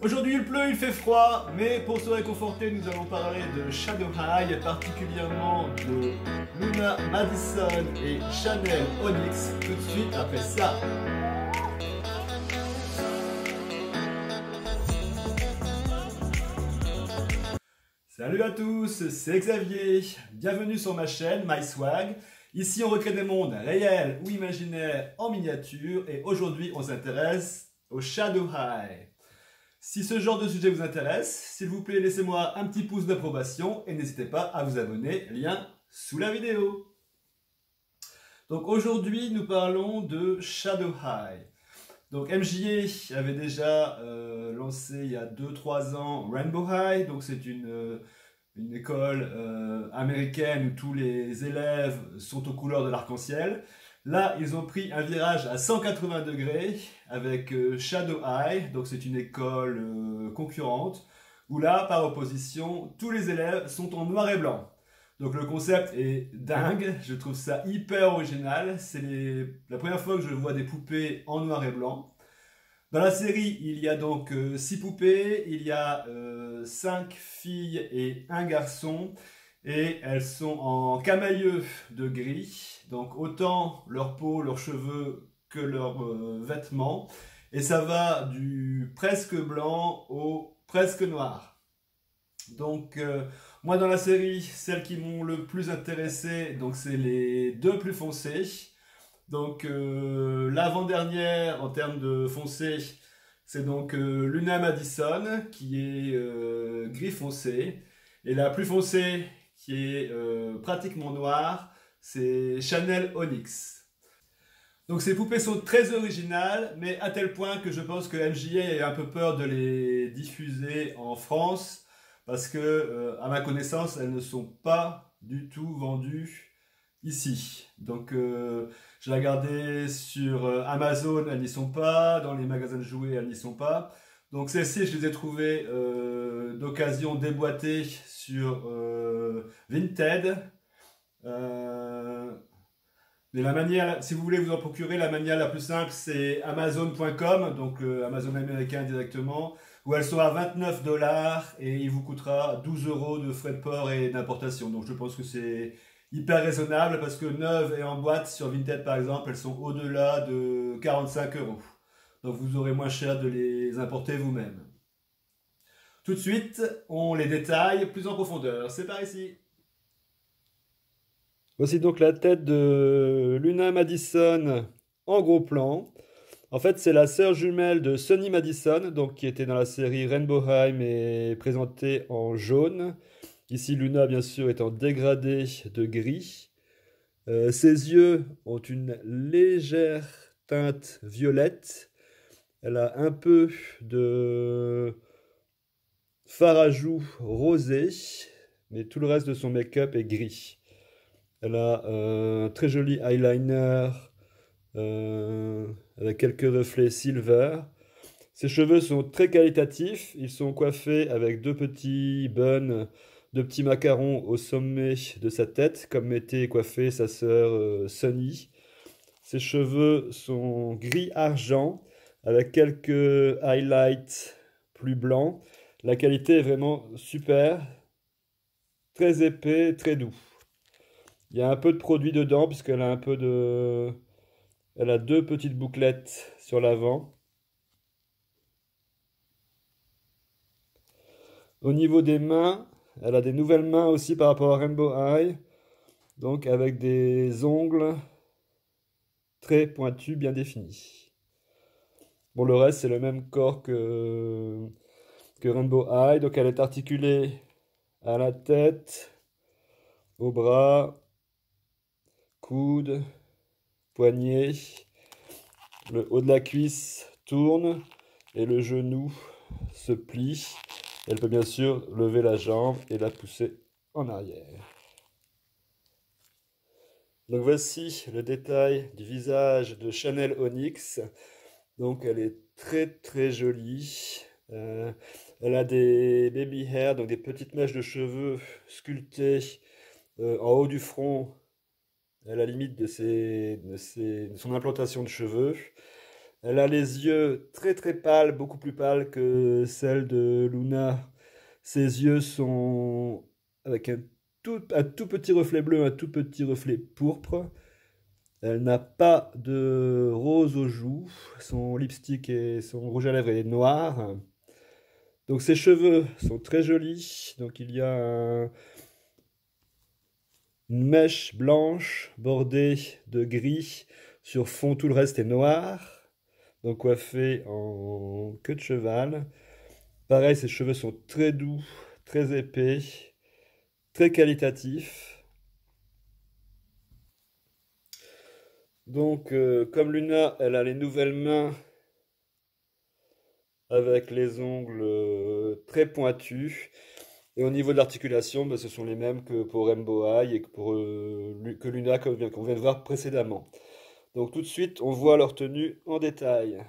Aujourd'hui il pleut, il fait froid, mais pour se réconforter, nous allons parler de Shadow High, particulièrement de Luna Madison et Chanel Onyx, tout de suite après ça. Salut à tous, c'est Xavier, bienvenue sur ma chaîne MySwag. Ici on recrée des mondes réels ou imaginaires en miniature et aujourd'hui on s'intéresse au Shadow High. Si ce genre de sujet vous intéresse, s'il vous plaît laissez-moi un petit pouce d'approbation et n'hésitez pas à vous abonner, lien sous la vidéo. Donc aujourd'hui nous parlons de Shadow High. Donc MJA avait déjà lancé il y a 2-3 ans Rainbow High, donc c'est une école américaine où tous les élèves sont aux couleurs de l'arc-en-ciel. Là, ils ont pris un virage à 180 degrés avec Shadow High, donc c'est une école concurrente, où là, par opposition, tous les élèves sont en noir et blanc. Donc le concept est dingue, je trouve ça hyper original. C'est la première fois que je vois des poupées en noir et blanc. Dans la série, il y a donc 6 poupées, il y a 5 filles et un garçon, et elles sont en camailleux de gris, donc autant leur peau, leurs cheveux que leurs vêtements, et ça va du presque blanc au presque noir. Donc moi dans la série, celles qui m'ont le plus intéressé, donc c'est les deux plus foncées. Donc l'avant-dernière en termes de foncé, c'est donc Luna Madison qui est gris foncé. Et la plus foncée qui est pratiquement noire, c'est Chanel Onyx. Donc ces poupées sont très originales, mais à tel point que je pense que MJA a un peu peur de les diffuser en France, parce que, à ma connaissance, elles ne sont pas du tout vendues ici. Donc j'ai regardé sur Amazon, elles n'y sont pas, dans les magasins de jouets, elles n'y sont pas. Donc celles-ci, je les ai trouvées d'occasion déboîtées sur Vinted. Euh, mais la manière, si vous voulez vous en procurer, la manière la plus simple, c'est Amazon.com, donc Amazon américain directement, où elles sont à 29 dollars et il vous coûtera 12 euros de frais de port et d'importation. Donc je pense que c'est hyper raisonnable parce que neuves et en boîte sur Vinted par exemple, elles sont au-delà de 45 euros. Donc vous aurez moins cher de les importer vous-même. Tout de suite, on les détaille plus en profondeur. C'est par ici. Voici donc la tête de Luna Madison en gros plan. En fait, c'est la sœur jumelle de Sunny Madison, donc qui était dans la série Rainbow High mais présentée en jaune. Ici, Luna, bien sûr, est en dégradé de gris. Ses yeux ont une légère teinte violette. Elle a un peu de fard à joues rosé, mais tout le reste de son make-up est gris. Elle a un très joli eyeliner avec quelques reflets silver. Ses cheveux sont très qualitatifs. Ils sont coiffés avec deux petits buns, deux petits macarons au sommet de sa tête, comme était coiffée sa sœur Sunny. Ses cheveux sont gris-argent avec quelques highlights plus blancs. La qualité est vraiment super, très épais, très doux. Il y a un peu de produit dedans puisqu'elle a un peu de... Elle a deux petites bouclettes sur l'avant. Au niveau des mains, elle a des nouvelles mains aussi par rapport à Rainbow High. Donc avec des ongles très pointus, bien définis. Bon, le reste, c'est le même corps que Rainbow High. Donc elle est articulée à la tête, au bras, coude, poignet. Le haut de la cuisse tourne et le genou se plie. Elle peut bien sûr lever la jambe et la pousser en arrière. Donc voici le détail du visage de Chanel Onyx. Donc elle est très très jolie. Elle a des baby hair, donc des petites mèches de cheveux sculptées en haut du front, à la limite de son implantation de cheveux. Elle a les yeux très très pâles, beaucoup plus pâles que celles de Luna. Ses yeux sont avec un tout petit reflet bleu, un tout petit reflet pourpre. Elle n'a pas de rose aux joues. Son lipstick et son rouge à lèvres est noir. Donc ses cheveux sont très jolis. Donc il y a une mèche blanche bordée de gris sur fond, tout le reste est noir. Donc coiffée en queue de cheval. Pareil, ses cheveux sont très doux, très épais, très qualitatifs. Donc, comme Luna, elle a les nouvelles mains avec les ongles très pointus. Et au niveau de l'articulation, ben, ce sont les mêmes que pour Rainbow Eye et que Luna, qu'on vient de voir précédemment. Donc tout de suite, on voit leur tenue en détail.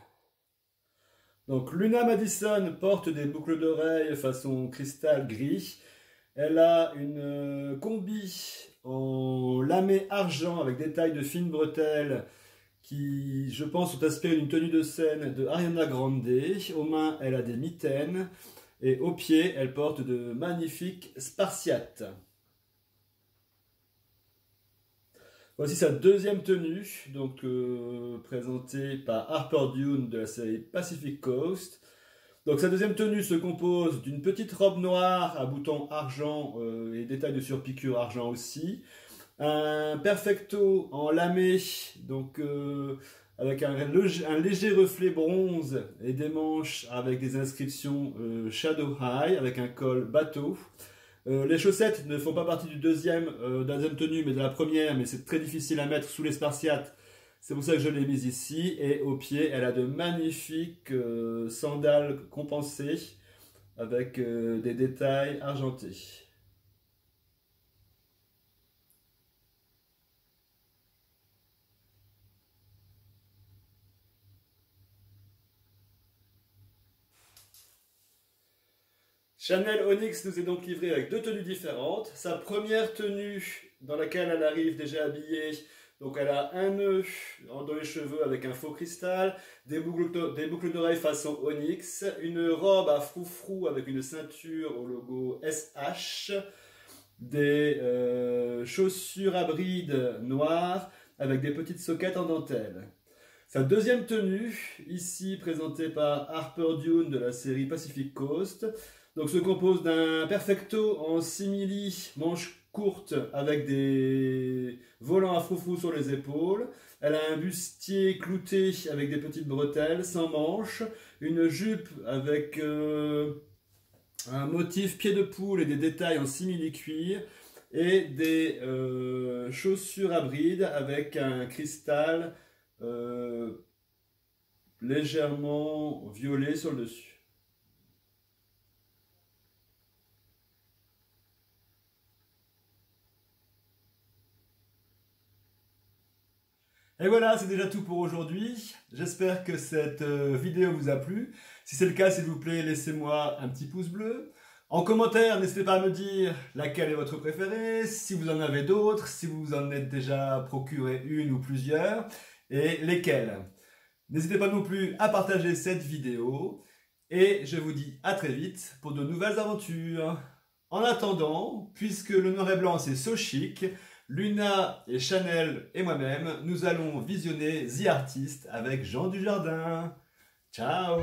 Donc Luna Madison porte des boucles d'oreilles façon cristal gris. Elle a une combi en lamé argent avec des tailles de fines bretelles qui, je pense, sont inspirées d'une tenue de scène de Ariana Grande. Aux mains, elle a des mitaines et aux pieds, elle porte de magnifiques spartiates. Voici sa deuxième tenue, donc présentée par Harper Dune de la série Pacific Coast. Donc sa deuxième tenue se compose d'une petite robe noire à boutons argent et détails de surpiqûre argent aussi. Un perfecto en lamé, donc avec un léger reflet bronze et des manches avec des inscriptions Shadow High avec un col bateau. Les chaussettes ne font pas partie de la deuxième tenue, mais de la première, mais c'est très difficile à mettre sous les spartiates. C'est pour ça que je l'ai mise ici. Et au pied, elle a de magnifiques sandales compensées avec des détails argentés. Chanel Onyx nous est donc livré avec deux tenues différentes. Sa première tenue dans laquelle elle arrive déjà habillée, donc elle a un nœud dans les cheveux avec un faux cristal, des boucles d'oreilles façon Onyx, une robe à froufrou avec une ceinture au logo SH, des chaussures à brides noires avec des petites soquettes en dentelle. Sa deuxième tenue, ici présentée par Harper Dune de la série Pacific Coast, donc se compose d'un perfecto en simili, manche courte avec des volants à froufrou sur les épaules. Elle a un bustier clouté avec des petites bretelles sans manches, une jupe avec un motif pied de poule et des détails en simili cuir et des chaussures à brides avec un cristal légèrement violet sur le dessus. Et voilà, c'est déjà tout pour aujourd'hui. J'espère que cette vidéo vous a plu. Si c'est le cas, s'il vous plaît, laissez-moi un petit pouce bleu. En commentaire, n'hésitez pas à me dire laquelle est votre préférée, si vous en avez d'autres, si vous en êtes déjà procuré une ou plusieurs, et lesquelles. N'hésitez pas non plus à partager cette vidéo. Et je vous dis à très vite pour de nouvelles aventures. En attendant, puisque le noir et blanc c'est so chic, Luna et Chanel et moi-même, nous allons visionner The Artist avec Jean Dujardin. Ciao!